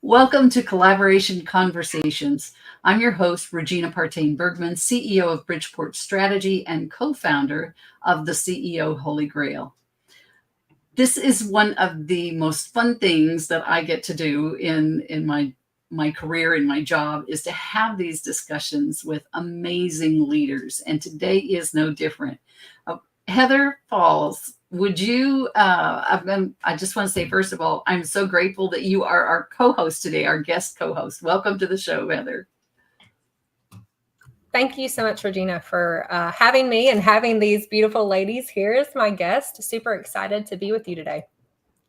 Welcome to Collaboration Conversations. I'm your host, Regina Partain Bergman, CEO of Bridgeport Strategy and co-founder of the CEO Holy Grail. This is one of the most fun things that I get to do in my career, in my job, is to have these discussions with amazing leaders. And today is no different. Heather Falls, would you, I just want to say, first of all, I'm so grateful that you are our co-host today, our guest co-host. Welcome to the show, Heather. Thank you so much, Regina, for having me and having these beautiful ladies here as my guest. Super excited to be with you today.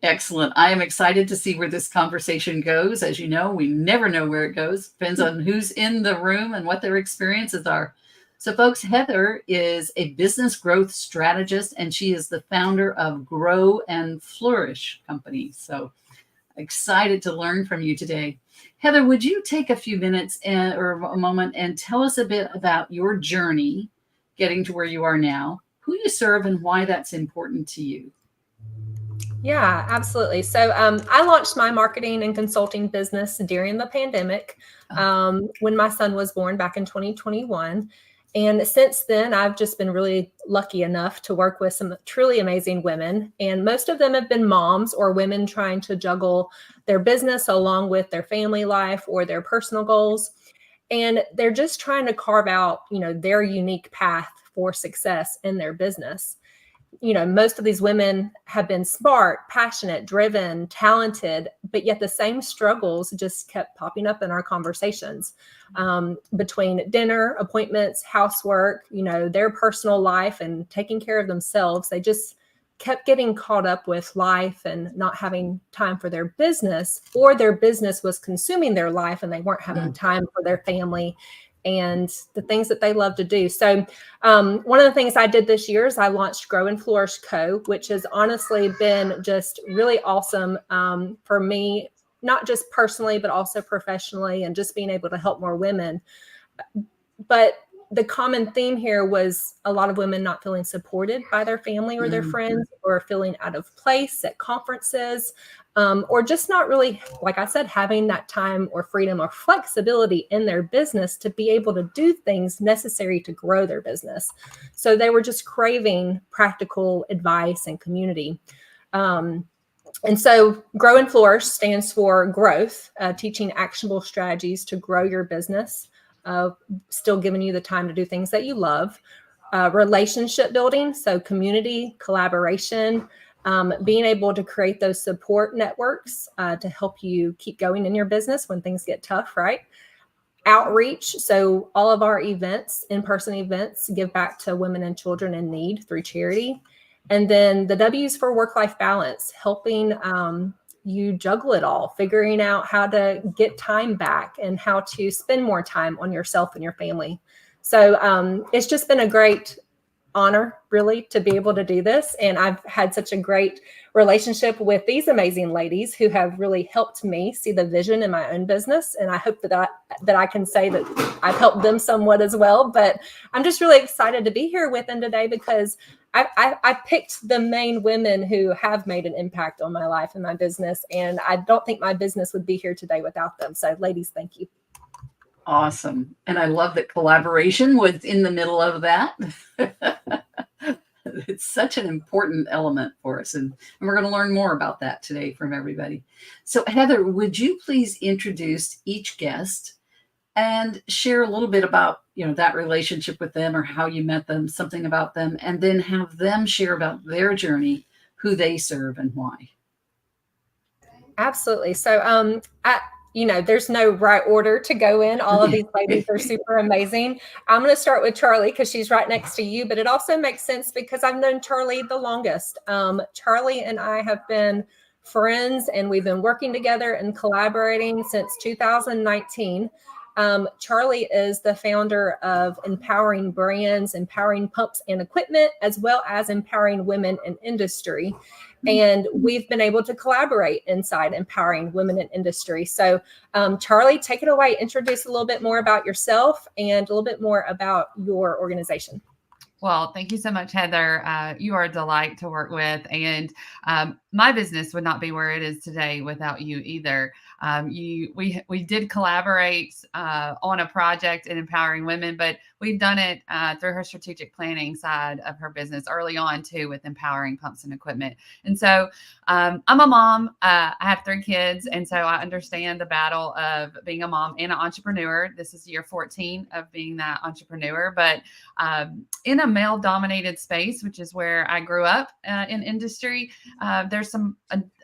Excellent. I am excited to see where this conversation goes. As you know, we never know where it goes. Depends on who's in the room and what their experiences are. So folks, Heather is a business growth strategist, and she is the founder of Grow and Flourish company. So excited to learn from you today. Heather, would you take a few minutes or a moment and tell us a bit about your journey getting to where you are now, who you serve, and why that's important to you? Yeah, absolutely. So I launched my marketing and consulting business during the pandemic when my son was born back in 2021. And since then, I've just been really lucky enough to work with some truly amazing women. And most of them have been moms or women trying to juggle their business along with their family life or their personal goals. And they're just trying to carve out, their unique path for success in their business. Most of these women have been smart, passionate, driven, talented, but yet the same struggles just kept popping up in our conversations between dinner, appointments, housework, their personal life and taking care of themselves. They just kept getting caught up with life and not having time for their business, or their business was consuming their life and they weren't having time for their family and the things that they love to do. So one of the things I did this year is I launched Grow and Flourish Co., which has honestly been just really awesome for me, not just personally, but also professionally, and just being able to help more women. But the common theme here was a lot of women not feeling supported by their family or their friends, or feeling out of place at conferences, or just not really, like I said, having that time or freedom or flexibility in their business to be able to do things necessary to grow their business. So they were just craving practical advice and community. And so Grow and Flourish stands for growth, teaching actionable strategies to grow your business, still giving you the time to do things that you love. Relationship building, so community, collaboration, being able to create those support networks to help you keep going in your business when things get tough, right? Outreach, so all of our events, in-person events, give back to women and children in need through charity. And then the W's for work-life balance, helping you juggle it all, figuring out how to get time back and how to spend more time on yourself and your family. So it's just been a great honor, really, to be able to do this. And I've had such a great relationship with these amazing ladies who have really helped me see the vision in my own business. And I hope that I can say that I've helped them somewhat as well. But I'm just really excited to be here with them today because I picked the main women who have made an impact on my life and my business. And I don't think my business would be here today without them. So ladies, thank you. Awesome. And I love that collaboration was in the middle of that. It's such an important element for us. And we're going to learn more about that today from everybody. So Heather, would you please introduce each guest and share a little bit about, that relationship with them or how you met them, something about them, and then have them share about their journey, who they serve and why. Absolutely. So there's no right order to go in. All of these ladies are super amazing. I'm going to start with Charlie because she's right next to you, but it also makes sense because I've known Charlie the longest. Charlie and I have been friends and we've been working together and collaborating since 2019. Charlie is the founder of Empowering Brands, Empowering Pumps and Equipment, as well as Empowering Women in Industry. And we've been able to collaborate inside Empowering Women in Industry. So Charlie, take it away. Introduce a little bit more about yourself and a little bit more about your organization. Well, thank you so much, Heather. You are a delight to work with. And my business would not be where it is today without you either. We did collaborate on a project in empowering women, but we've done it through her strategic planning side of her business early on too, with empowering pumps and equipment. And so I'm a mom. I have 3 kids, and so I understand the battle of being a mom and an entrepreneur. This is year 14 of being that entrepreneur, but in a male-dominated space, which is where I grew up in industry, there's some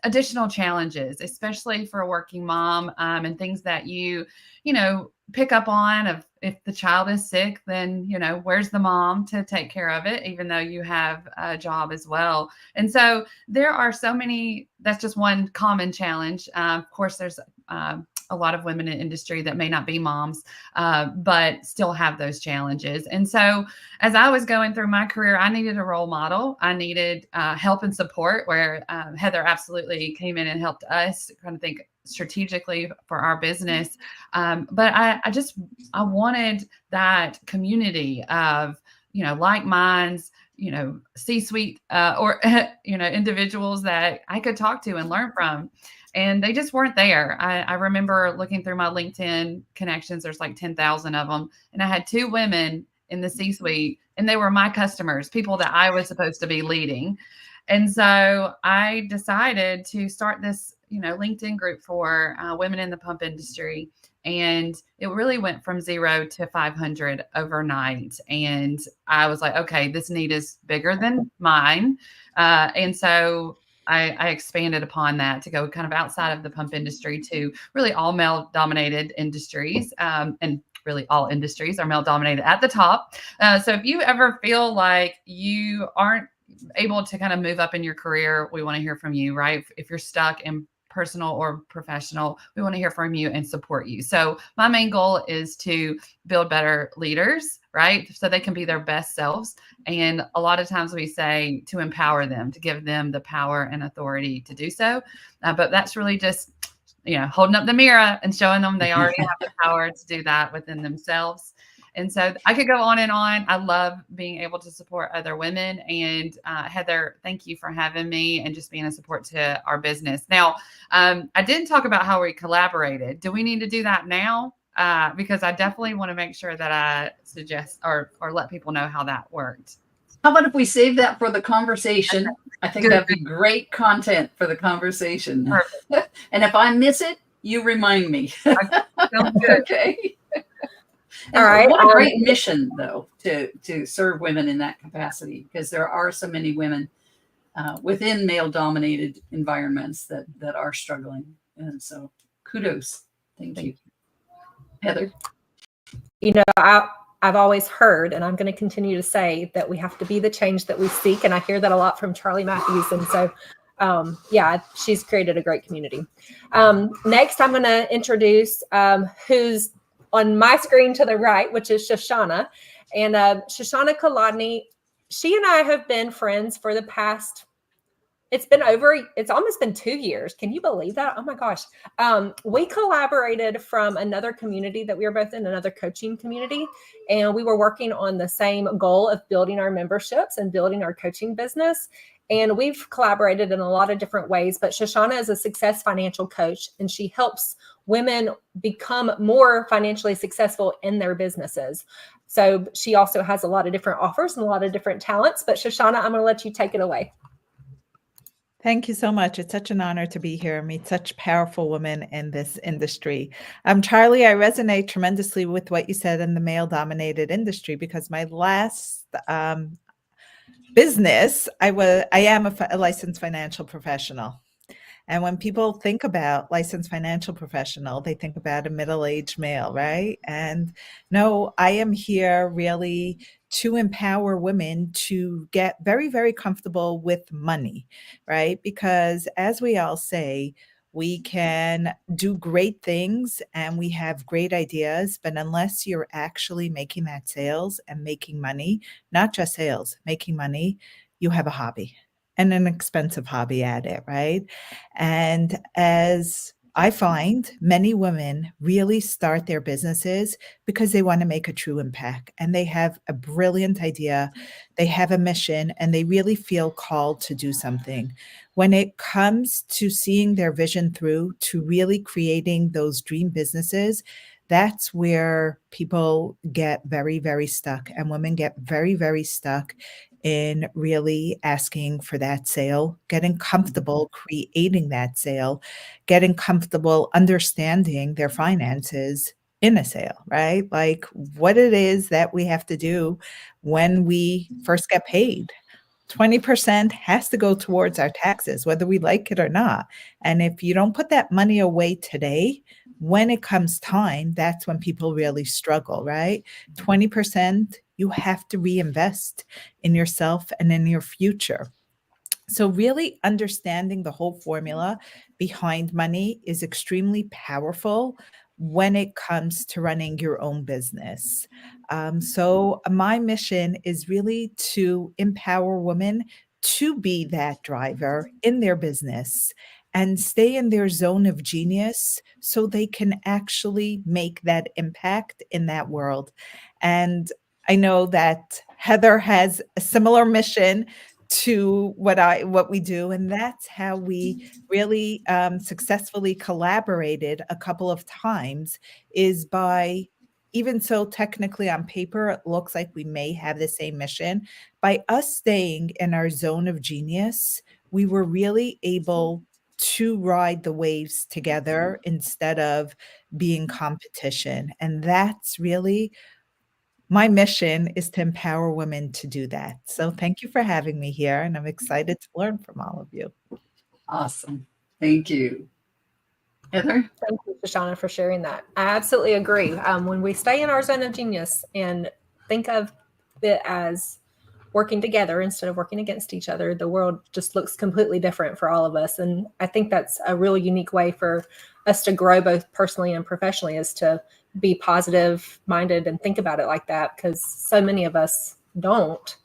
additional challenges, especially for a working mom, and things that you pick up on. Of if the child is sick, then where's the mom to take care of it, even though you have a job as well. And so there are so many. That's just one common challenge. Of course, there's a lot of women in industry that may not be moms, but still have those challenges. And so as I was going through my career, I needed a role model. I needed help and support, where Heather absolutely came in and helped us kind of think strategically for our business. But I wanted that community of, like minds, C-suite or, individuals that I could talk to and learn from. And they just weren't there. I remember looking through my LinkedIn connections. There's like 10,000 of them. And I had 2 women in the C-suite, and they were my customers, people that I was supposed to be leading. And so I decided to start this, LinkedIn group for women in the pump industry. And it really went from 0 to 500 overnight. And I was like, okay, this need is bigger than mine. And so I expanded upon that to go kind of outside of the pump industry to really all male dominated industries. And really all industries are male dominated at the top. So if you ever feel like you aren't able to kind of move up in your career, we want to hear from you, right? If you're stuck in personal or professional, we want to hear from you and support you. So my main goal is to build better leaders, right? So they can be their best selves. And a lot of times we say to empower them, to give them the power and authority to do so. But that's really just, holding up the mirror and showing them they already have the power to do that within themselves. And so I could go on and on. I love being able to support other women. And Heather, thank you for having me and just being a support to our business. Now, I didn't talk about how we collaborated. Do we need to do that now? Because I definitely want to make sure that I suggest or let people know how that worked. How about if we save that for the conversation? I think that'd be great content for the conversation. And if I miss it, you remind me. Okay. All right. What a great mission, though, to serve women in that capacity, because there are so many women within male-dominated environments that are struggling. And so kudos. Thank you. Heather? I've always heard, and I'm going to continue to say, that we have to be the change that we seek. And I hear that a lot from Charlie Matthews. And so, she's created a great community. Next, I'm going to introduce who's on my screen to the right, which is Shoshana. And Shoshana Kolodny, she and I have been friends for the past, it's almost been 2 years. Can you believe that? Oh my gosh. We collaborated from another community that we were both in, another coaching community. And we were working on the same goal of building our memberships and building our coaching business. And we've collaborated in a lot of different ways, but Shoshana is a success financial coach, and she helps women become more financially successful in their businesses. So she also has a lot of different offers and a lot of different talents. But Shoshana, I'm going to let you take it away. Thank you so much. It's such an honor to be here and meet such powerful women in this industry. Charlie, I resonate tremendously with what you said in the male-dominated industry, because my last business, I am a licensed financial professional. And when people think about licensed financial professional, they think about a middle-aged male, right? And no, I am here really to empower women to get very, very comfortable with money, right? Because as we all say, we can do great things and we have great ideas, but unless you're actually making that sales and making money, not just sales, making money, you have a hobby. And an expensive hobby at it, right? And as I find many women really start their businesses because they want to make a true impact and they have a brilliant idea, they have a mission, and they really feel called to do something. When it comes to seeing their vision through to really creating those dream businesses, that's where people get very, very stuck, and women get very, very stuck in really asking for that sale, getting comfortable creating that sale, getting comfortable understanding their finances in a sale, right? Like what it is that we have to do when we first get paid. 20% has to go towards our taxes, whether we like it or not. And if you don't put that money away today, when it comes time, that's when people really struggle, right? 20% you have to reinvest in yourself and in your future. So, really understanding the whole formula behind money is extremely powerful when it comes to running your own business. So, my mission is really to empower women to be that driver in their business and stay in their zone of genius so they can actually make that impact in that world. And I know that Heather has a similar mission to what we do, and that's how we really successfully collaborated a couple of times, is by, even so technically on paper it looks like we may have the same mission, by us staying in our zone of genius, we were really able to ride the waves together instead of being competition. And that's really my mission, is to empower women to do that. So thank you for having me here, and I'm excited to learn from all of you. Awesome. Thank you. Heather? Thank you, Shoshana, for sharing that. I absolutely agree. When we stay in our zone of genius and think of it as working together instead of working against each other, the world just looks completely different for all of us. And I think that's a really unique way for us to grow both personally and professionally, is to be positive minded and think about it like that, because so many of us don't.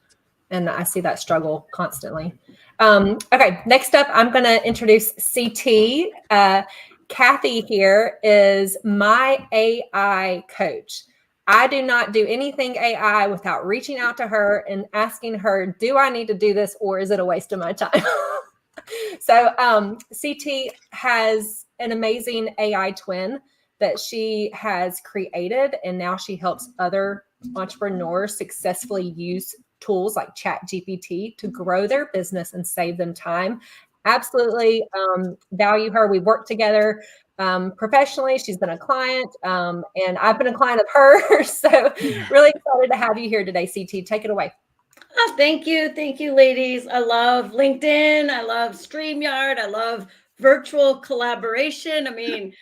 And I see that struggle constantly. Okay, next up, I'm going to introduce CT. Kathy here is my AI coach. I do not do anything AI without reaching out to her and asking her, do I need to do this or is it a waste of my time? So CT has an amazing AI twin that she has created, and now she helps other entrepreneurs successfully use tools like ChatGPT to grow their business and save them time. Absolutely value her. We work together professionally. She's been a client and I've been a client of hers. So really excited to have you here today, CT. Take it away. Oh, thank you. Thank you, ladies. I love LinkedIn. I love StreamYard. I love virtual collaboration. I mean,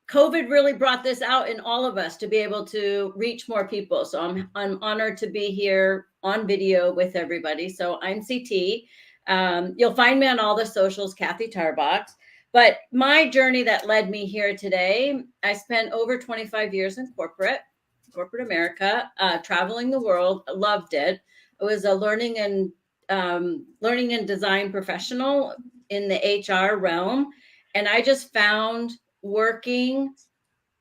COVID really brought this out in all of us to be able to reach more people. So I'm honored to be here on video with everybody. So I'm CT. You'll find me on all the socials, Kathy Tarbox. But my journey that led me here today, I spent over 25 years in corporate America, traveling the world. Loved it. I was a learning and design professional in the HR realm. And I just found working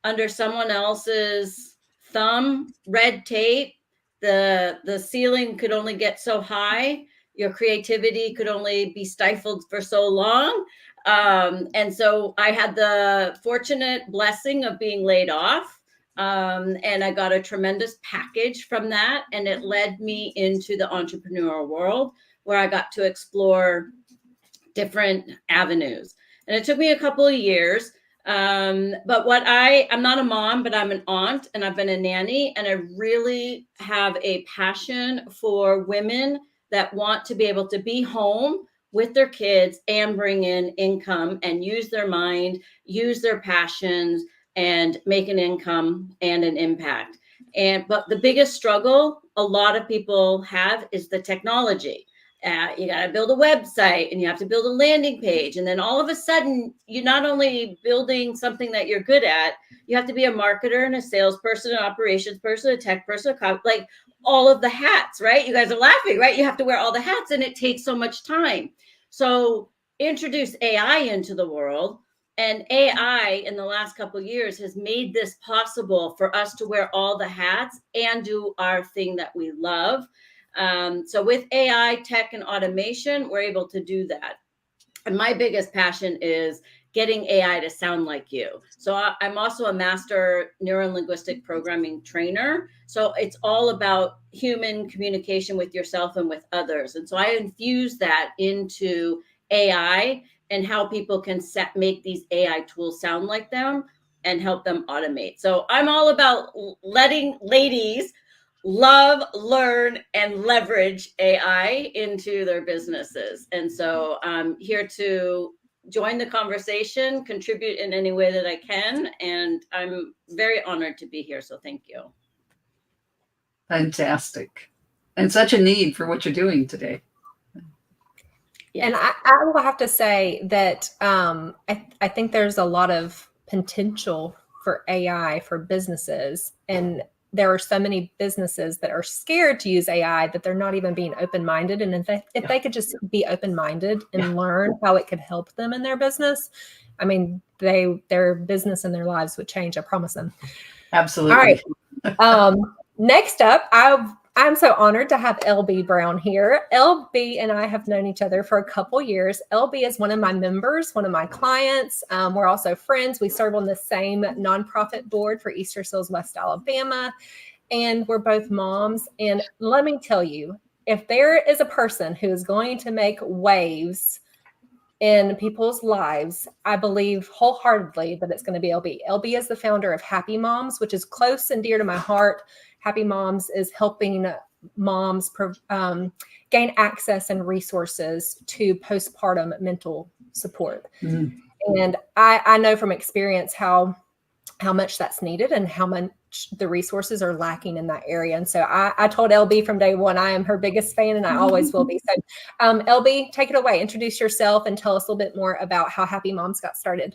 under someone else's thumb, red tape, the ceiling could only get so high. Your creativity could only be stifled for so long. And so I had the fortunate blessing of being laid off. And I got a tremendous package from that. And it led me into the entrepreneurial world, where I got to explore different avenues. And it took me a couple of years. But I'm not a mom, but I'm an aunt, and I've been a nanny. And I really have a passion for women that want to be able to be home with their kids and bring in income and use their mind, use their passions, and make an income and an impact. But the biggest struggle a lot of people have is the technology. You got to build a website and you have to build a landing page. And then all of a sudden, you're not only building something that you're good at, you have to be a marketer and a salesperson, an operations person, a tech person, like all of the hats, right? You guys are laughing, right? You have to wear all the hats, and it takes so much time. So introduce AI into the world, And AI in the last couple of years has made this possible for us to wear all the hats and do our thing that we love. So with AI, tech, and automation, we're able to do that. And my biggest passion is getting AI to sound like you. So I'm also a master neurolinguistic programming trainer. So it's all about human communication with yourself and with others. And so I infuse that into AI and how people can make these AI tools sound like them and help them automate. So I'm all about letting ladies love, learn, and leverage AI into their businesses. And so I'm here to join the conversation, contribute in any way that I can. And I'm very honored to be here. So thank you. Fantastic. And such a need for what you're doing today. Yeah. And I will have to say that I think there's a lot of potential for AI for businesses. And there are so many businesses that are scared to use AI that they're not even being open-minded. And if they could just be open-minded and learn how it could help them in their business, I mean, their business and their lives would change. I promise them. Absolutely. All right. Next up, I'm so honored to have LB Brown here. LB and I have known each other for a couple years. LB is one of my members, one of my clients. We're also friends. We serve on the same nonprofit board for Easter Seals West Alabama, and we're both moms. And let me tell you, if there is a person who is going to make waves in people's lives, I believe wholeheartedly that it's going to be LB. LB is the founder of Happy Moms, which is close and dear to my heart. Happy Moms is helping moms gain access and resources to postpartum mental support. Mm-hmm. And I know from experience how much that's needed and how much the resources are lacking in that area. And so I told LB from day one, I am her biggest fan and I always will be. So LB, take it away. Introduce yourself and tell us a little bit more about how Happy Moms got started.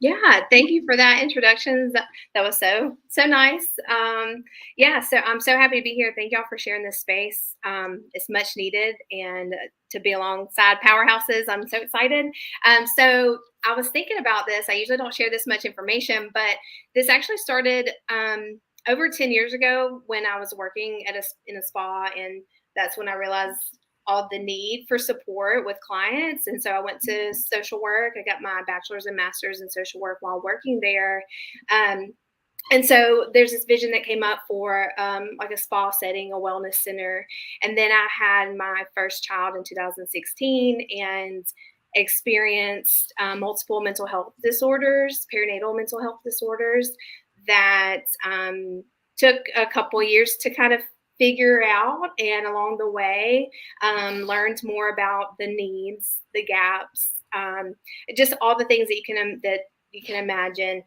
Yeah, thank you for that introduction. That was so nice. Yeah, so I'm so happy to be here. Thank y'all for sharing this space. It's much needed, and to be alongside powerhouses, I'm so excited. So I was thinking about this. I usually don't share this much information, but this actually started over 10 years ago when I was working in a spa, and that's when I realized all the need for support with clients. And so I went to social work. I got my bachelor's and master's in social work while working there. And so there's this vision that came up for like a spa setting, a wellness center. And then I had my first child in 2016 and experienced multiple mental health disorders, perinatal mental health disorders that took a couple years to kind of figure out, and along the way learned more about the needs, the gaps, just all the things that you can imagine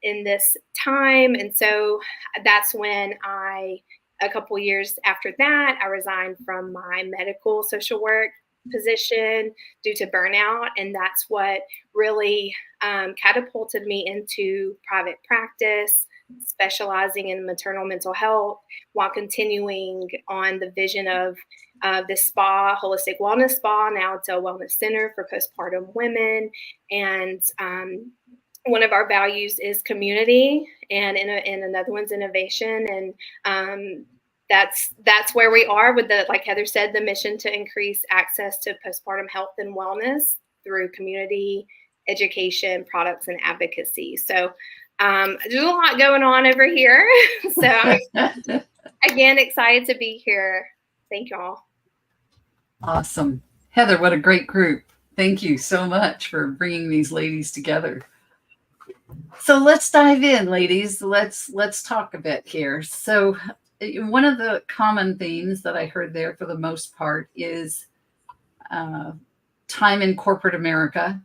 in this time. And so that's when a couple years after that, I resigned from my medical social work position due to burnout, and that's what really catapulted me into private practice, specializing in maternal mental health while continuing on the vision of this spa, holistic wellness spa. Now it's a wellness center for postpartum women. And one of our values is community, and another one's innovation. And that's where we are with like Heather said, the mission to increase access to postpartum health and wellness through community, education, products, and advocacy. So there's a lot going on over here. So I'm again excited to be here. Thank y'all. Awesome. Heather, what a great group. Thank you so much for bringing these ladies together. So let's dive in, ladies. Let's talk a bit here. So one of the common themes that I heard there for the most part is time in corporate America,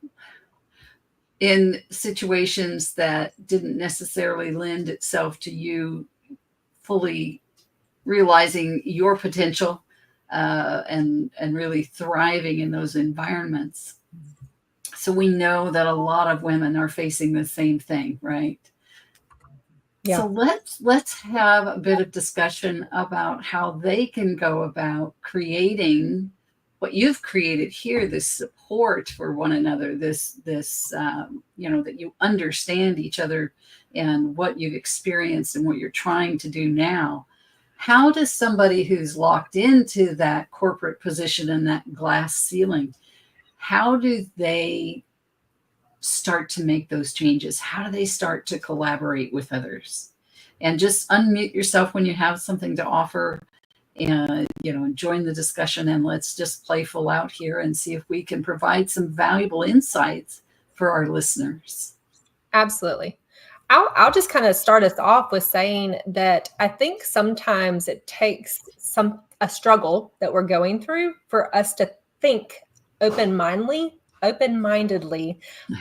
in situations that didn't necessarily lend itself to you fully realizing your potential and really thriving in those environments. So we know that a lot of women are facing the same thing, right? Yeah. So let's have a bit of discussion about how they can go about creating what you've created here, this support for one another, this that you understand each other and what you've experienced and what you're trying to do now. How does somebody who's locked into that corporate position and that glass ceiling, how do they start to make those changes? How do they start to collaborate with others? And just unmute yourself when you have something to offer, and join the discussion, and let's just play full out here and see if we can provide some valuable insights for our listeners. Absolutely. I'll just kind of start us off with saying that I think sometimes it takes a struggle that we're going through for us to think open-mindedly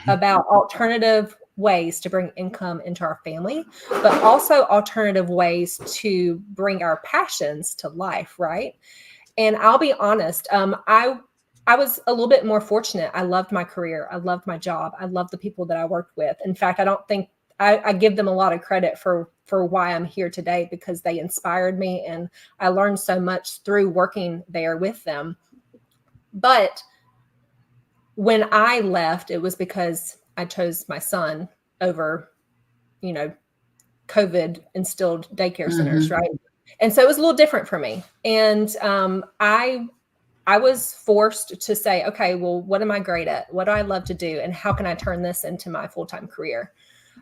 about alternative ways to bring income into our family, but also alternative ways to bring our passions to life, right? And I'll be honest, I was a little bit more fortunate. I loved my career. I loved my job. I loved the people that I worked with. In fact, I don't think I give them a lot of credit for why I'm here today, because they inspired me and I learned so much through working there with them. But when I left, it was because I chose my son over, COVID instilled daycare centers, right? And so it was a little different for me. And I was forced to say, okay, well, what am I great at? What do I love to do? And how can I turn this into my full-time career?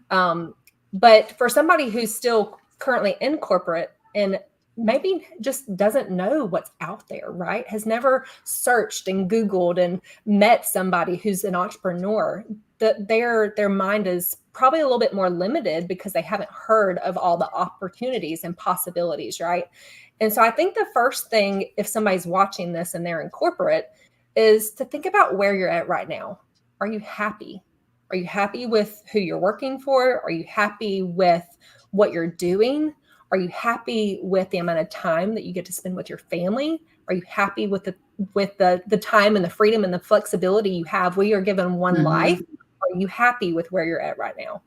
But for somebody who's still currently in corporate and maybe just doesn't know what's out there, right? Has never searched and Googled and met somebody who's an entrepreneur, their mind is probably a little bit more limited because they haven't heard of all the opportunities and possibilities, right? And so I think the first thing, if somebody's watching this and they're in corporate, is to think about where you're at right now. Are you happy? Are you happy with who you're working for? Are you happy with what you're doing? Are you happy with the amount of time that you get to spend with your family? Are you happy with the time and the freedom and the flexibility you have? We are given one life. Are you happy with where you're at right now?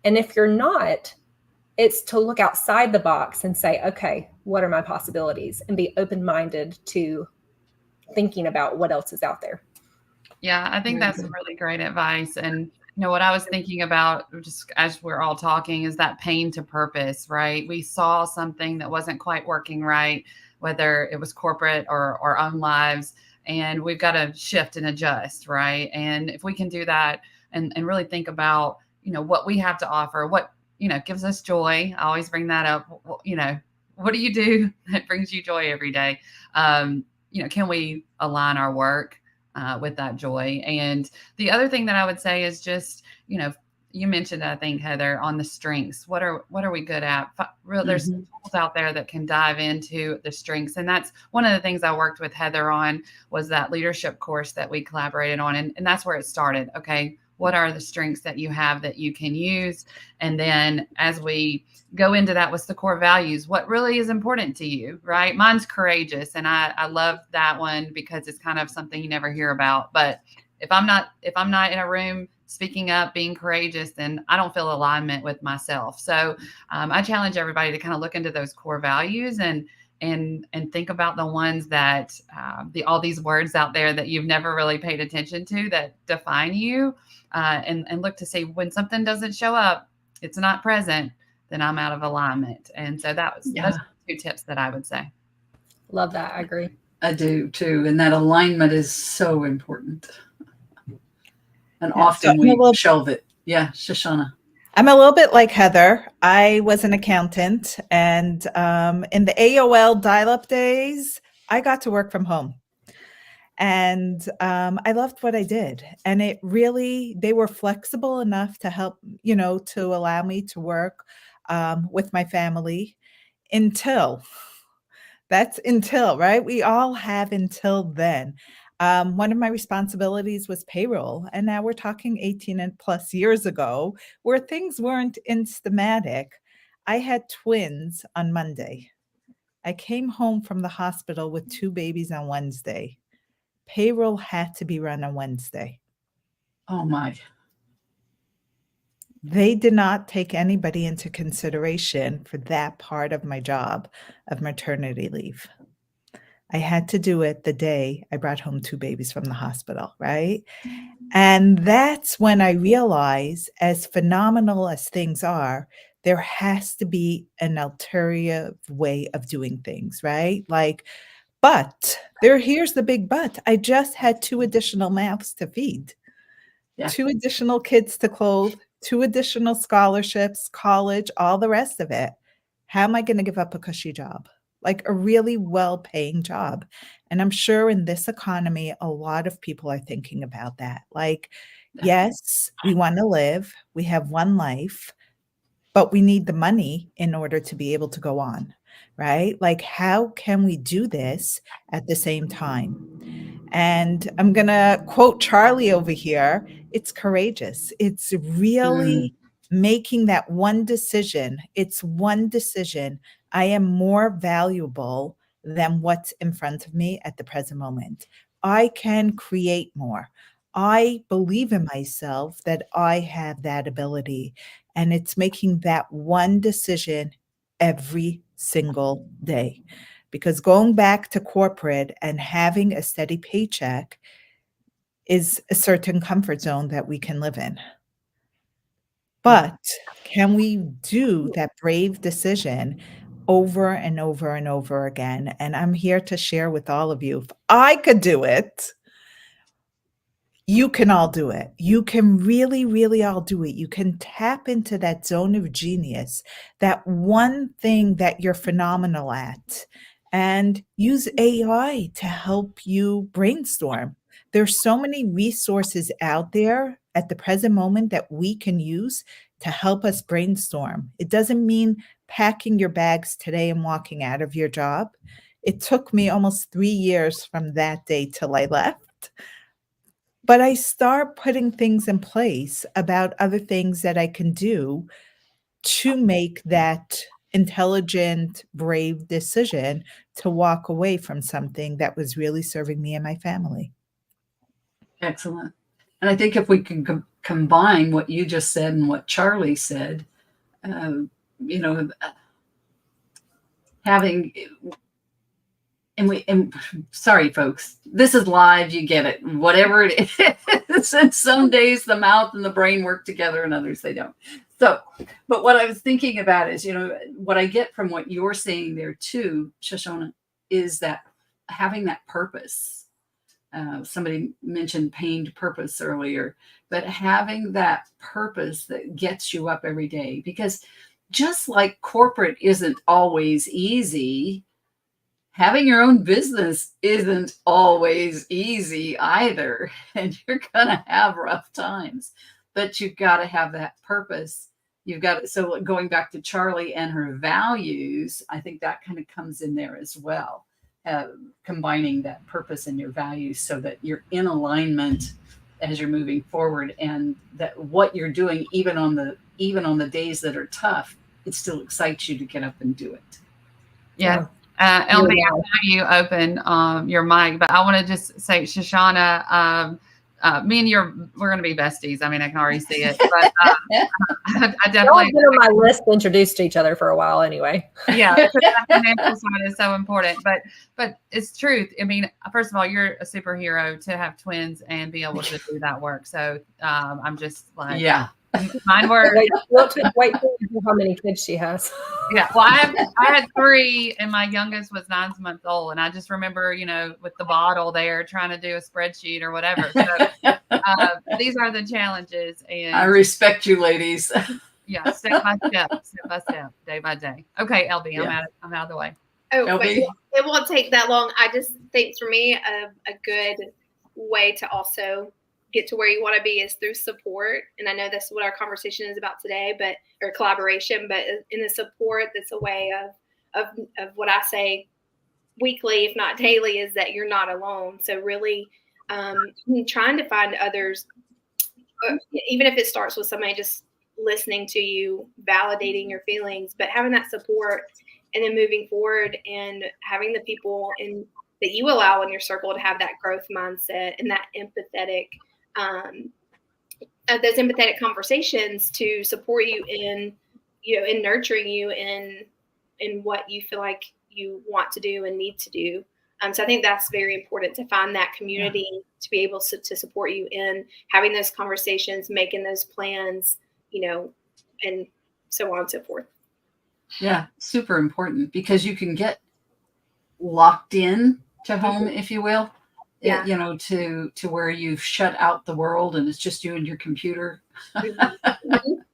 And if you're not, it's to look outside the box and say, okay, what are my possibilities? And be open-minded to thinking about what else is out there. Yeah, I think that's really great advice. And what I was thinking about just as we're all talking is that pain to purpose, right? We saw something that wasn't quite working right, whether it was corporate or our own lives, and we've got to shift and adjust, right? And if we can do that and really think about, what we have to offer, what, gives us joy. I always bring that up. What do you do that brings you joy every day? Can we align our work with that joy? And the other thing that I would say is just, you mentioned, I think, Heather, on the strengths. What are we good at? There's tools out there that can dive into the strengths. And that's one of the things I worked with Heather on, was that leadership course that we collaborated on. And that's where it started. Okay, what are the strengths that you have that you can use? And then as we go into that, what's the core values? What really is important to you, right? Mine's courageous. And I love that one because it's kind of something you never hear about. But if I'm not in a room speaking up, being courageous, then I don't feel alignment with myself. So I challenge everybody to kind of look into those core values and think about the ones that all these words out there that you've never really paid attention to that define you, and look to see when something doesn't show up, it's not present, then I'm out of alignment. And so those are 2 tips that I would say. Love that. I agree. I do too. And that alignment is so important. And often we shelve it. Yeah, Shoshana. I'm a little bit like Heather. I was an accountant, and in the AOL dial-up days, I got to work from home. And I loved what I did. And they were flexible enough to help, to allow me to work with my family until, right? We all have until then. One of my responsibilities was payroll. And now we're talking 18 and plus years ago, where things weren't instamatic. I had twins on Monday. I came home from the hospital with 2 babies on Wednesday. Payroll had to be run on Wednesday. Oh my. They did not take anybody into consideration for that part of my job of maternity leave. I had to do it the day I brought home 2 babies from the hospital, right? And that's when I realized, as phenomenal as things are, there has to be an ulterior way of doing things, right? Like, but here's the big but. I just had 2 additional mouths to feed. Yeah. 2 additional kids to clothe, 2 additional scholarships, college, all the rest of it. How am I going to give up a cushy job? Like a really well-paying job. And I'm sure in this economy, a lot of people are thinking about that. Like, yes, we want to live, we have one life, but we need the money in order to be able to go on, right? Like, how can we do this at the same time? And I'm going to quote Charlie over here. It's courageous. It's really making that one decision. It's one decision. I am more valuable than what's in front of me at the present moment. I can create more. I believe in myself that I have that ability. And it's making that one decision every single day. Because going back to corporate and having a steady paycheck is a certain comfort zone that we can live in. But can we do that brave decision over and over and over again? And I'm here to share with all of you, if I could do it, you can all do it. You can really, really all do it. You can tap into that zone of genius, that one thing that you're phenomenal at, and use AI to help you brainstorm. There's so many resources out there at the present moment that we can use to help us brainstorm. It doesn't mean packing your bags today and walking out of your job. It took me almost 3 years from that day till I left. But I start putting things in place about other things that I can do to make that intelligent, brave decision to walk away from something that was really serving me and my family. Excellent. And I think if we can combine what you just said and what Charlie said, you know, having, and sorry, folks, this is live. You get it. Whatever it is. And some days the mouth and the brain work together and others they don't. So, but what I was thinking about is, you know, what I get from what you're saying there too, Shoshana, is that having that purpose. Somebody mentioned pained purpose earlier, but having that purpose that gets you up every day, because just like corporate isn't always easy, having your own business isn't always easy either. And you're going to have rough times, but you've got to have that purpose. You've got, so going back to Charlie and her values, I think that kind of comes in there as well. Combining that purpose and your values so that you're in alignment as you're moving forward, and that what you're doing, even on the days that are tough, it still excites you to get up and do it. Yeah. LB, I know you open your mic, but I want to just say, Shoshana, me and we're going to be besties. I mean, I can already see it, but I definitely been on my list to introduce to each other for a while anyway. Yeah, the financial side is so important, but it's truth. I mean, first of all, you're a superhero to have twins and be able to do that work. So I'm just like, yeah, mine were. Wait till how many kids she has. Yeah, well, I had 3, and my youngest was 9 months old, and I just remember, you know, with the bottle there, trying to do a spreadsheet or whatever. So these are the challenges, and I respect you, ladies. Yeah, step by step, day by day. Okay, LB, I'm out of the way. Oh, LB? but it won't take that long. I just think for me, a good way to also get to where you want to be is through support. And I know that's what our conversation is about today, or collaboration, but in the support, that's a way of what I say weekly, if not daily, is that you're not alone. So really trying to find others, even if it starts with somebody just listening to you, validating your feelings, but having that support and then moving forward and having the people that you allow in your circle to have that growth mindset and that empathetic, those empathetic conversations to support you in nurturing you in what you feel like you want to do and need to do. So I think that's very important, to find that community to be able to support you in having those conversations, making those plans, and so on and so forth. Yeah, super important, because you can get locked in to home, if you will. Yeah. To where you've shut out the world and it's just you and your computer.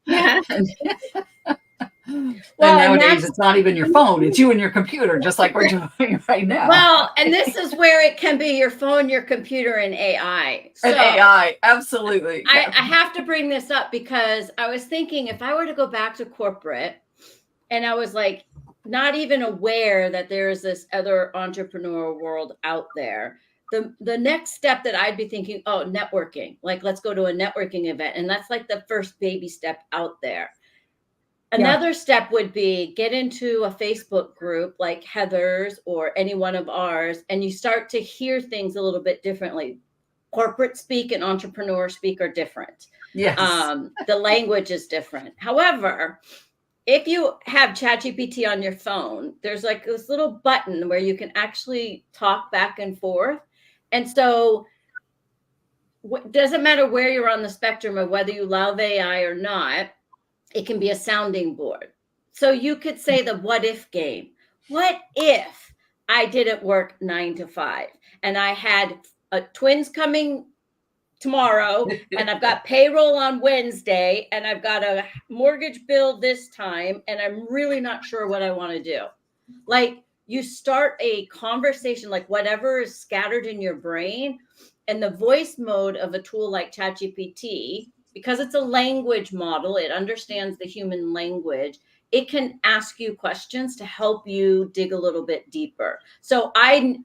Yeah. And Well, and nowadays it's not even your phone, it's you and your computer, just like we're doing right now. Well, and this is where it can be your phone, your computer, and AI. And AI, absolutely. I have to bring this up because I was thinking, if I were to go back to corporate and I was like not even aware that there is this other entrepreneurial world out there, the next step that I'd be thinking, oh, networking, like let's go to a networking event. And that's like the first baby step out there. Another step would be get into a Facebook group like Heather's or any one of ours, and you start to hear things a little bit differently. Corporate speak and entrepreneur speak are different. Yes. The language is different. However, if you have ChatGPT on your phone, there's like this little button where you can actually talk back and forth. And so it doesn't matter where you're on the spectrum of whether you love AI or not, it can be a sounding board. So you could say the what if game. What if I didn't work 9 to 5 and I had twins coming tomorrow and I've got payroll on Wednesday and I've got a mortgage bill this time and I'm really not sure what I want to do. Like, you start a conversation, like whatever is scattered in your brain, and the voice mode of a tool like ChatGPT, because it's a language model, it understands the human language. It can ask you questions to help you dig a little bit deeper. So I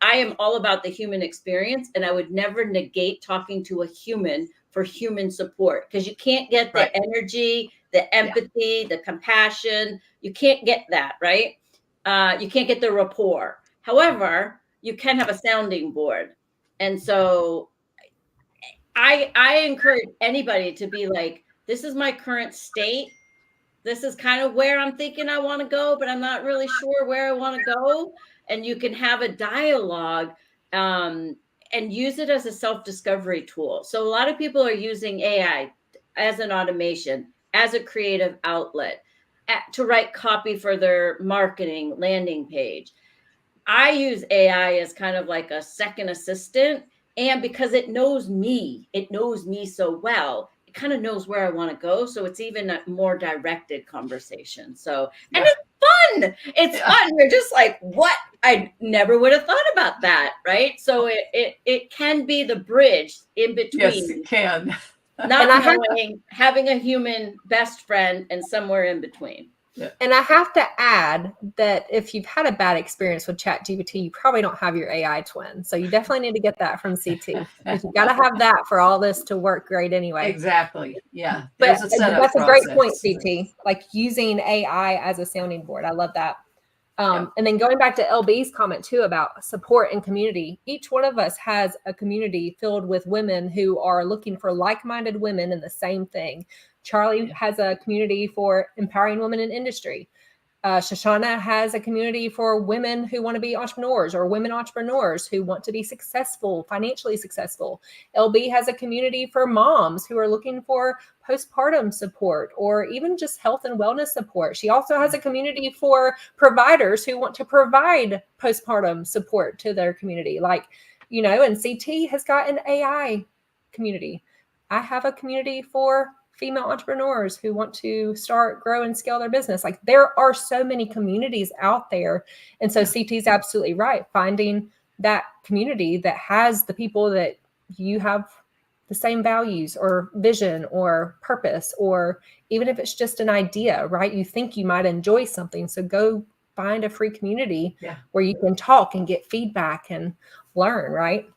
am all about the human experience, and I would never negate talking to a human for human support, because you can't get the energy, the empathy, the compassion. You can't get that, right? You can't get the rapport. However, you can have a sounding board. And so I encourage anybody to be like, this is my current state. This is kind of where I'm thinking I want to go, but I'm not really sure where I want to go. And you can have a dialogue and use it as a self-discovery tool. So a lot of people are using AI as an automation, as a creative outlet, to write copy for their marketing landing page. I use AI as kind of like a second assistant. And because it knows me so well, it kind of knows where I want to go. So it's even a more directed conversation. So, and it's fun. It's fun. You're just like, what? I never would have thought about that. Right. So it can be the bridge in between. Yes, it can. Not knowing, having a human best friend, and somewhere in between. Yeah. And I have to add that if you've had a bad experience with ChatGPT, you probably don't have your AI twin. So you definitely need to get that from CT, because you got to have that for all this to work great anyway. Exactly. Yeah. But that's a great point, CT, like using AI as a sounding board. I love that. And then going back to LB's comment too about support and community, each one of us has a community filled with women who are looking for like-minded women in the same thing. Charlie has a community for empowering women in industry. Shoshana has a community for women who want to be entrepreneurs, or women entrepreneurs who want to be successful, financially successful. LB has a community for moms who are looking for postpartum support, or even just health and wellness support. She also has a community for providers who want to provide postpartum support to their community. Like, and CT has got an AI community. I have a community for female entrepreneurs who want to start, grow, and scale their business. Like, there are so many communities out there. And so CT is absolutely right. Finding that community that has the people that you have the same values or vision or purpose, or even if it's just an idea, right? You think you might enjoy something. So go find a free community where you can talk and get feedback and learn, right?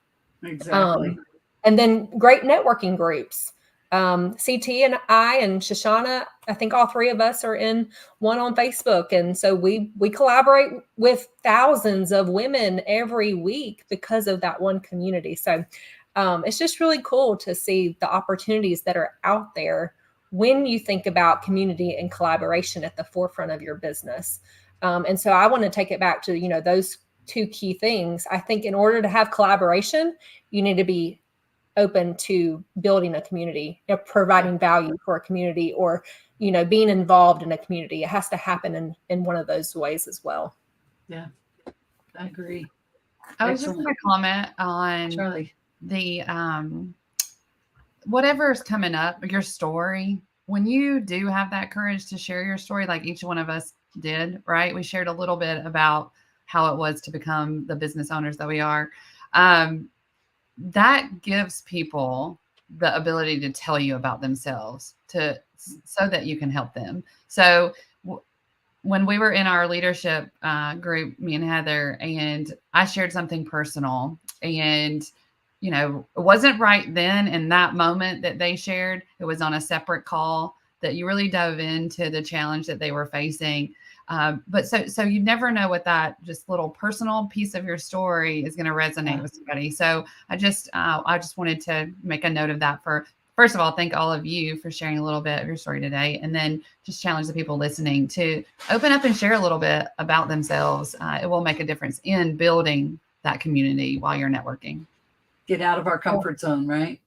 Exactly. And then great networking groups. CT and I and Shoshana, I think all three of us are in one on Facebook. And so we collaborate with thousands of women every week because of that one community. So it's just really cool to see the opportunities that are out there when you think about community and collaboration at the forefront of your business. And so I want to take it back to, those two key things. I think in order to have collaboration, you need to be open to building a community, providing value for a community, or, being involved in a community. It has to happen in one of those ways as well. Yeah, I agree. I was just going to comment on Charlie. The whatever's coming up, your story. When you do have that courage to share your story, like each one of us did, right? We shared a little bit about how it was to become the business owners that we are. That gives people the ability to tell you about themselves so that you can help them. So when we were in our leadership group, me and Heather, and I shared something personal, and it wasn't right then in that moment that they shared. It was on a separate call that you really dove into the challenge that they were facing. But so you never know what that just little personal piece of your story is going to resonate with somebody. So I just wanted to make a note of that. First of all, thank all of you for sharing a little bit of your story today, and then just challenge the people listening to open up and share a little bit about themselves. It will make a difference in building that community while you're networking. Get out of our comfort zone, right?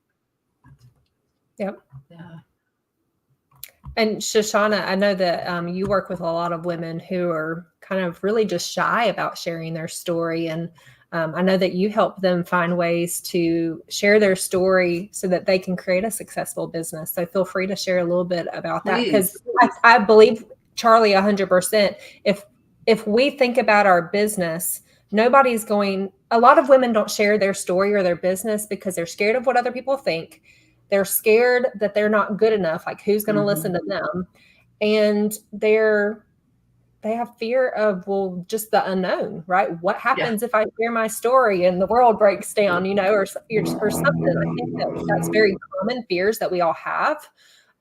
Yep. Yeah. And Shoshana, I know that you work with a lot of women who are kind of really just shy about sharing their story. And I know that you help them find ways to share their story so that they can create a successful business. So feel free to share a little bit about that, because I believe, Charlie, 100%, if we think about our business, a lot of women don't share their story or their business because they're scared of what other people think. They're scared that they're not good enough. Like, who's going to listen to them? And they have fear of, just the unknown, right? What happens if I share my story and the world breaks down, or something? I think that's very common fears that we all have.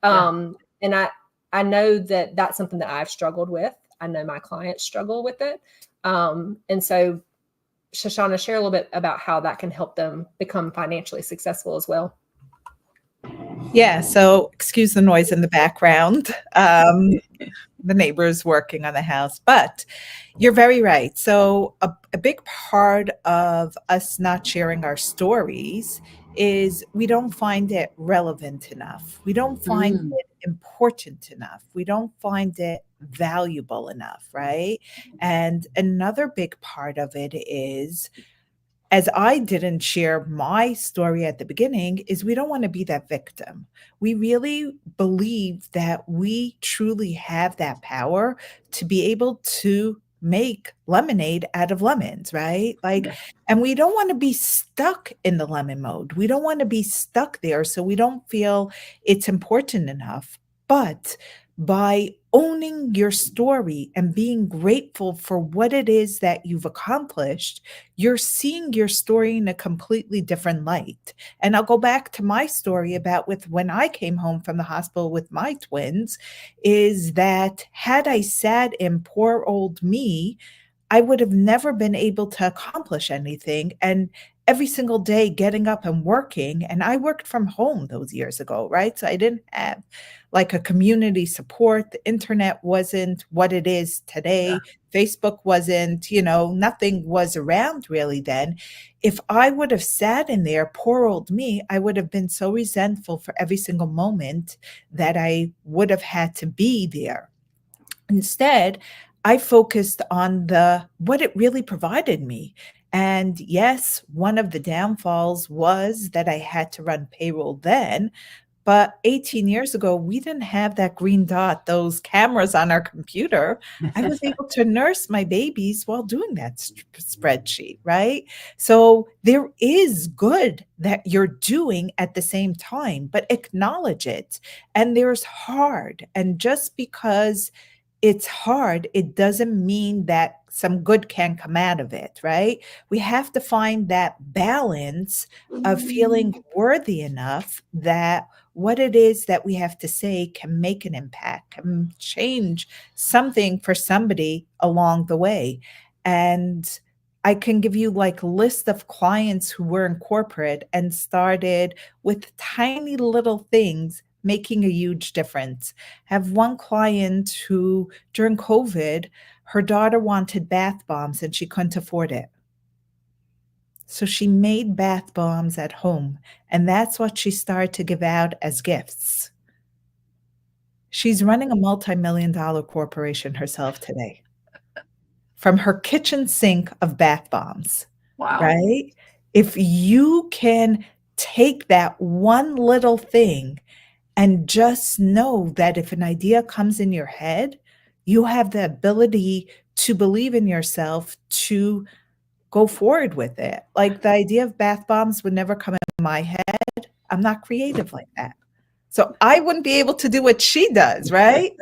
And I know that that's something that I've struggled with. I know my clients struggle with it. And so, Shoshana, share a little bit about how that can help them become financially successful as well. Yeah, so excuse the noise in the background. The neighbors working on the house, but you're very right. So a big part of us not sharing our stories is we don't find it relevant enough. We don't find it important enough. We don't find it valuable enough, right? And another big part of it is, as I didn't share my story at the beginning, is we don't want to be that victim. We really believe that we truly have that power to be able to make lemonade out of lemons, right? And we don't want to be stuck in the lemon mode. We don't want to be stuck there, so we don't feel it's important enough. But by owning your story and being grateful for what it is that you've accomplished, you're seeing your story in a completely different light. And I'll go back to my story about when I came home from the hospital with my twins, is that had I sat in poor old me, I would have never been able to accomplish anything. And every single day getting up and working, and I worked from home those years ago, right? So I didn't have like a community support. The internet wasn't what it is today. Facebook wasn't, nothing was around really then. If I would have sat in there, poor old me, I would have been so resentful for every single moment that I would have had to be there. Instead, I focused on what it really provided me. And yes, one of the downfalls was that I had to run payroll then. But 18 years ago, we didn't have that green dot, those cameras on our computer. I was able to nurse my babies while doing that spreadsheet, right? So there is good that you're doing at the same time, but acknowledge it. And there's hard. And just because it's hard, it doesn't mean that some good can come out of it, right? We have to find that balance of feeling worthy enough that what it is that we have to say can make an impact, can change something for somebody along the way. And I can give you like a list of clients who were in corporate and started with tiny little things making a huge difference. I have one client who during COVID, Her daughter wanted bath bombs and she couldn't afford it. So she made bath bombs at home, and that's what she started to give out as gifts. She's running a multi-million-dollar corporation herself today from her kitchen sink of bath bombs, Wow. right? If you can take that one little thing and just know that if an idea comes in your head, you have the ability to believe in yourself to go forward with it. Like the idea of bath bombs would never come in my head. I'm not creative like that. So I wouldn't be able to do what she does, right?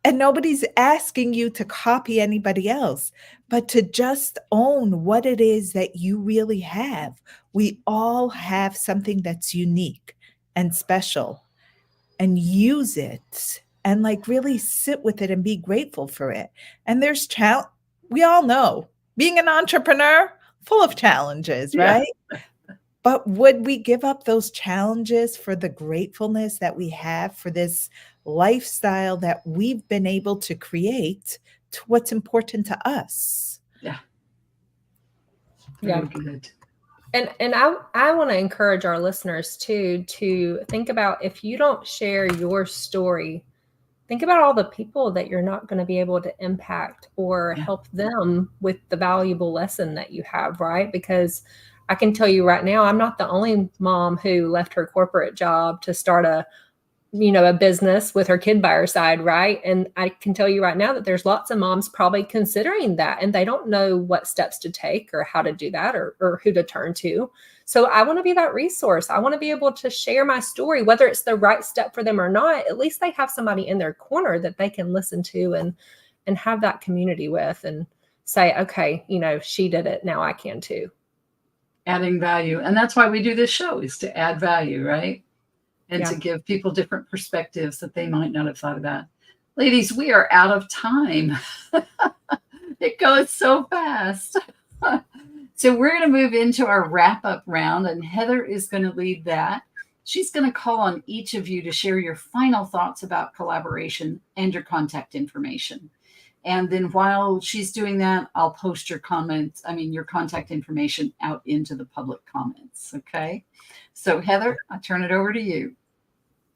And nobody's asking you to copy anybody else, but to just own what it is that you really have. We all have something that's unique and special, and use it and like really sit with it and be grateful for it. And there's we all know being an entrepreneur full of challenges, right? Yeah. But would we give up those challenges for the gratefulness that we have for this lifestyle that we've been able to create to what's important to us? Yeah. Yeah. Very good. And I want to encourage our listeners too to think about, if you don't share your story, think about all the people that you're not going to be able to impact or help them with the valuable lesson that you have, right? Because I can tell you right now, I'm not the only mom who left her corporate job to start a business with her kid by her side, right? And I can tell you right now that there's lots of moms probably considering that, and they don't know what steps to take or how to do that or who to turn to. So I want to be that resource. I want to be able to share my story, whether it's the right step for them or not. At least they have somebody in their corner that they can listen to and have that community with and say, okay, she did it, now I can too. Adding value. And that's why we do this show, is to add value, right? And to give people different perspectives that they might not have thought about. Ladies, we are out of time. It goes so fast. So we're going to move into our wrap-up round, and Heather is going to lead that. She's going to call on each of you to share your final thoughts about collaboration and your contact information. And then while she's doing that, I'll post your contact information out into the public comments. Okay. So Heather, I turn it over to you.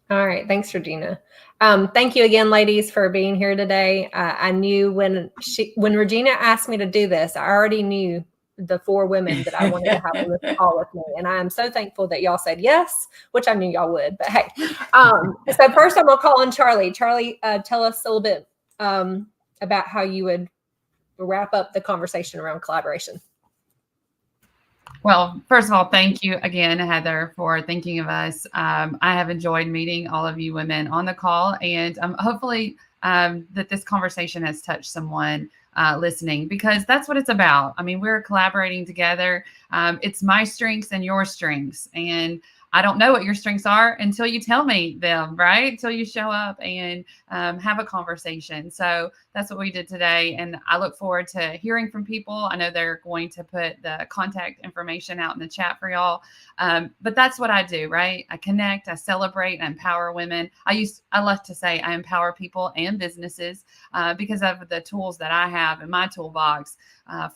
All right. Thanks, Regina. Thank you again, ladies, for being here today. I knew when Regina asked me to do this, I already knew the 4 women that I wanted to have on this call with me. And I am so thankful that y'all said yes, which I knew y'all would, but hey. So first I'm going to call on Charlie. Charlie, tell us a little bit about how you would wrap up the conversation around collaboration. Well, first of all, thank you again, Heather, for thinking of us. I have enjoyed meeting all of you women on the call, and hopefully that this conversation has touched someone listening, because that's what it's about. I mean, we're collaborating together. It's my strengths and your strengths, and I don't know what your strengths are until you tell me them, right? Until you show up and have a conversation. So that's what we did today. And I look forward to hearing from people. I know they're going to put the contact information out in the chat for y'all. But that's what I do, right? I connect, I celebrate, I empower women. I love to say I empower people and businesses because of the tools that I have in my toolbox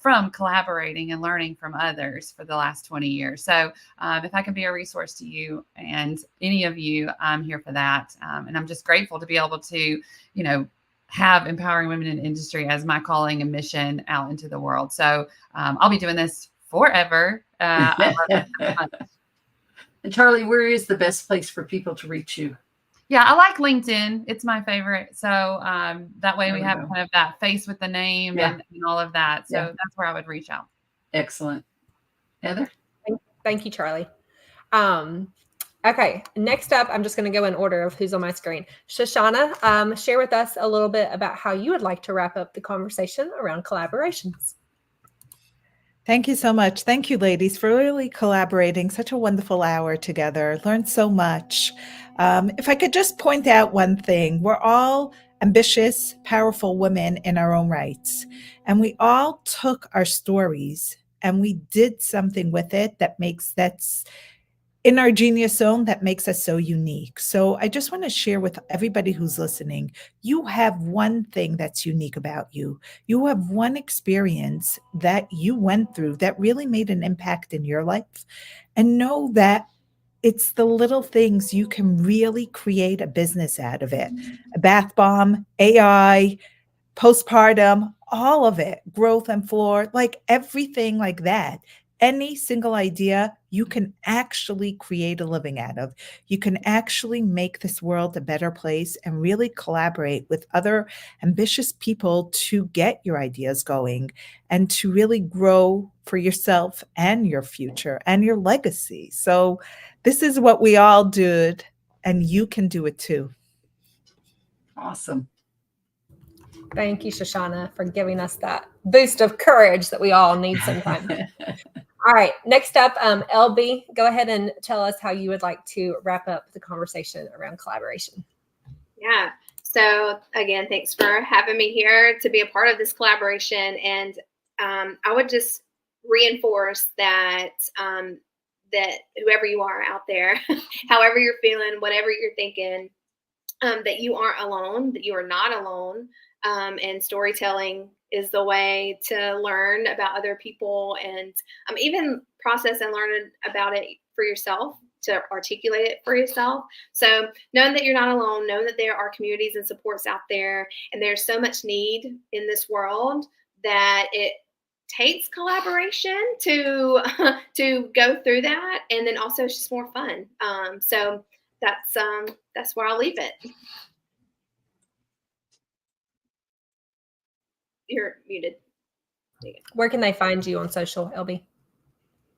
from collaborating and learning from others for the last 20 years. So if I can be a resource to you and any of you, I'm here for that. And I'm just grateful to be able to, have empowering women in industry as my calling and mission out into the world. So I'll be doing this forever. I love it so much. And Charlie, where is the best place for people to reach you? Yeah, I like LinkedIn. It's my favorite. So that way we have kind of that face with the name and all of that. So that's where I would reach out. Excellent. Heather? Thank you, Charlie. Okay, next up, I'm just going to go in order of who's on my screen. Shoshana, share with us a little bit about how you would like to wrap up the conversation around collaborations. Thank you so much. Thank you, ladies, for really collaborating. Such a wonderful hour together. Learned so much. If I could just point out one thing, we're all ambitious, powerful women in our own rights. And we all took our stories and we did something with it in our genius zone that makes us so unique. So I just want to share with everybody who's listening, you have one thing that's unique about you. You have one experience that you went through that really made an impact in your life. And know that it's the little things you can really create a business out of it. A bath bomb, AI, postpartum, all of it, growth and floor, like everything like that. Any single idea you can actually create a living out of. You can actually make this world a better place and really collaborate with other ambitious people to get your ideas going and to really grow for yourself and your future and your legacy. So this is what we all did, and you can do it too. Awesome. Thank you, Shoshana, for giving us that boost of courage that we all need sometimes. All right, next up, LB, go ahead and tell us how you would like to wrap up the conversation around collaboration. Yeah. So again, thanks for having me here to be a part of this collaboration. And I would just reinforce that that whoever you are out there, however you're feeling, whatever you're thinking, that you aren't alone, that you are not alone. And storytelling is the way to learn about other people and even process and learn about it for yourself, to articulate it for yourself. So knowing that you're not alone, knowing that there are communities and supports out there, and there's so much need in this world that it takes collaboration to go through that. And then also it's just more fun. So that's where I'll leave it. You're muted. Where can they find you on social, LB?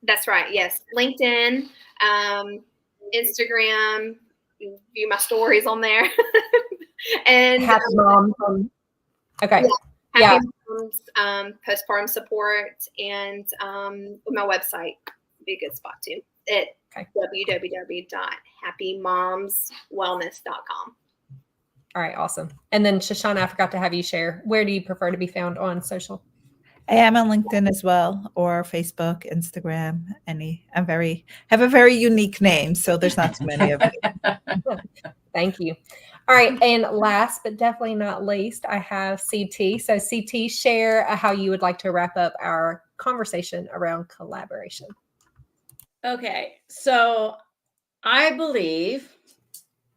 That's right. Yes. LinkedIn, Instagram, view my stories on there. And Happy Mom. Okay. yeah. Happy Moms, postpartum support, and my website would be a good spot too at www.happymomswellness.com. All right, awesome. And then Shoshana, I forgot to have you share. Where do you prefer to be found on social? I am on LinkedIn as well, or Facebook, Instagram, have a very unique name, so there's not too many of me. Thank you. All right, and last but definitely not least, I have CT. So CT, share how you would like to wrap up our conversation around collaboration. Okay, so I believe,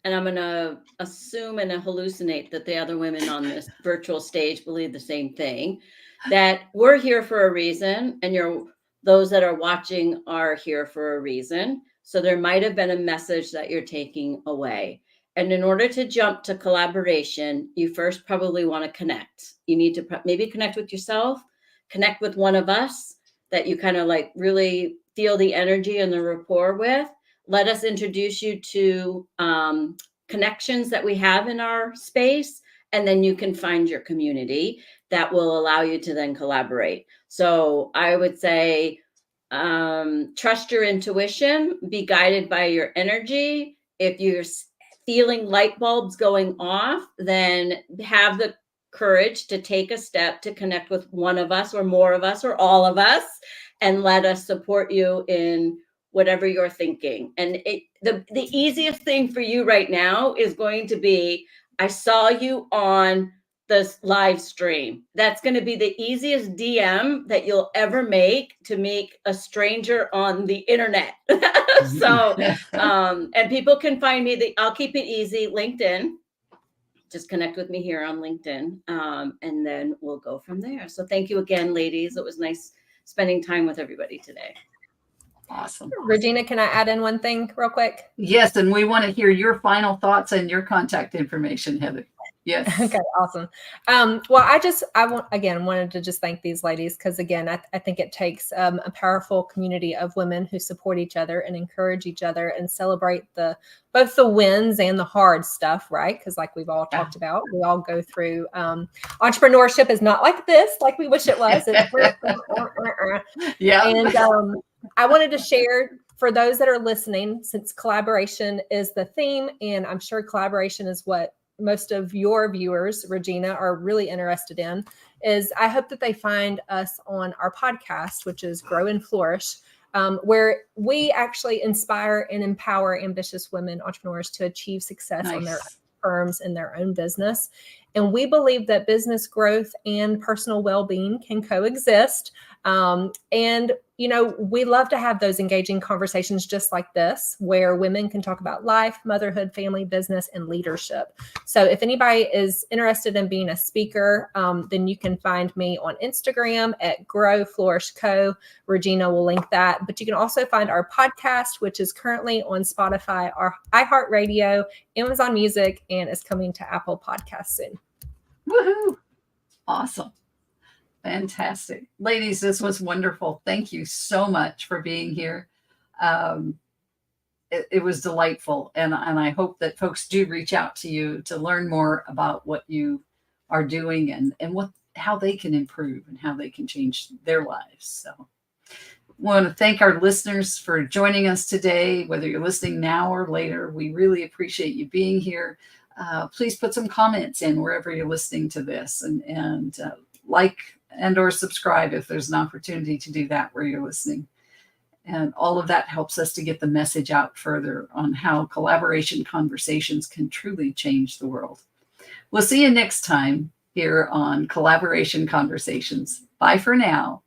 and I'm going to assume and hallucinate that the other women on this virtual stage believe the same thing, that we're here for a reason, and those that are watching are here for a reason. So there might have been a message that you're taking away. And in order to jump to collaboration, you first probably want to connect. You need to maybe connect with yourself, connect with one of us that you kind of like really feel the energy and the rapport with. Let us introduce you to connections that we have in our space, and then you can find your community that will allow you to then collaborate. So I would say, trust your intuition, be guided by your energy. If you're feeling light bulbs going off, then have the courage to take a step to connect with one of us or more of us or all of us, and let us support you in whatever you're thinking. And the easiest thing for you right now is going to be, I saw you on this live stream. That's going to be the easiest DM that you'll ever make to make a stranger on the internet. So, and people can find me, I'll keep it easy, LinkedIn. Just connect with me here on LinkedIn, and then we'll go from there. So thank you again, ladies. It was nice spending time with everybody today. Awesome. Regina, can I add in one thing real quick? Yes, and we want to hear your final thoughts and your contact information, Heather. Yes. Okay, awesome. Well, wanted to just thank these ladies, because again, I think it takes a powerful community of women who support each other and encourage each other and celebrate both the wins and the hard stuff, right? Because like we've all talked about, we all go through entrepreneurship is not like this, like we wish it was. Yeah. And I wanted to share for those that are listening, since collaboration is the theme, and I'm sure collaboration is what most of your viewers, Regina, are really interested in, is I hope that they find us on our podcast, which is Grow and Flourish. where we actually inspire and empower ambitious women entrepreneurs to achieve success on their Nice. firms in their own business. And we believe that business growth and personal well-being can coexist. And, you know, we love to have those engaging conversations just like this, where women can talk about life, motherhood, family, business, and leadership. So if anybody is interested in being a speaker, then you can find me on Instagram at Grow Flourish Co. Regina will link that. But you can also find our podcast, which is currently on Spotify, our iHeartRadio, Amazon Music, and is coming to Apple Podcasts soon. Woohoo! Awesome. Fantastic. Ladies, this was wonderful. Thank you so much for being here. It was delightful. And I hope that folks do reach out to you to learn more about what you are doing and how they can improve and how they can change their lives. So I want to thank our listeners for joining us today, whether you're listening now or later. We really appreciate you being here. Please put some comments in wherever you're listening to this and like and or subscribe if there's an opportunity to do that where you're listening. And all of that helps us to get the message out further on how collaboration conversations can truly change the world. We'll see you next time here on Collaboration Conversations. Bye for now.